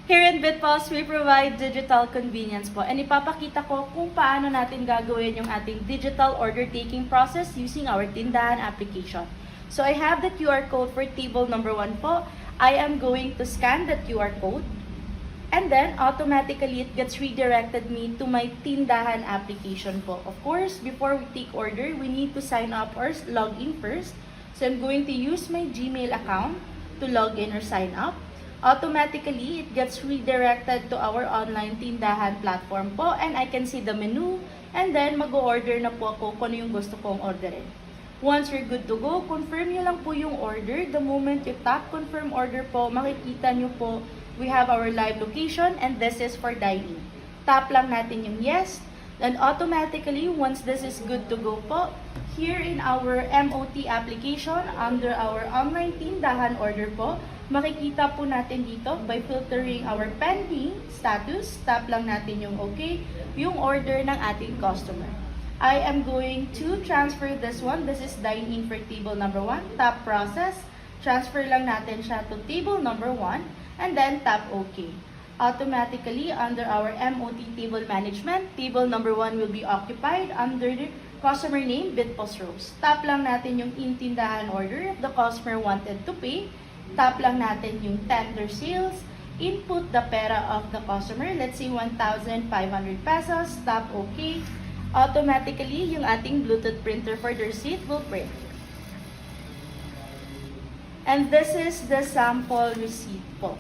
Here in Bitpulse, we provide digital convenience po. And ipapakita ko kung paano natin gagawin yung ating digital order taking process using our Tindahan application. So I have the QR code for table number 1 po. I am going to scan the QR code. And then, automatically, it gets redirected me to my Tindahan application po. Of course, before we take order, we need to sign up or log in first. So I'm going to use my Gmail account to log in or sign up. Automatically, it gets redirected to our online Tindahan platform po, and I can see the menu, and then mag-order na po ako kung ano yung gusto kong orderin. Once you're good to go, confirm nyo lang po yung order. The moment you tap confirm order po, makikita nyo po, we have our live location, and this is for dining. Tap lang natin yung yes, then automatically, once this is good to go po, here in our MOT application, under our online Tindahan order po, makikita po natin dito by filtering our pending status, tap lang natin yung okay, yung order ng ating customer. I am going to transfer this one. This is dine-in for table number 1. Tap process, transfer lang natin siya to table number 1, and then tap OK. Automatically, under our MOT table management, table number 1 will be occupied under the customer name, Bitpulse Rose. Tap lang natin yung Tindahan order if the customer wanted to pay. Tap lang natin yung tender sales, input the pera of the customer, let's say 1,500 pesos, tap OK. Automatically, yung ating Bluetooth printer for the receipt will print. And this is the sample receipt po.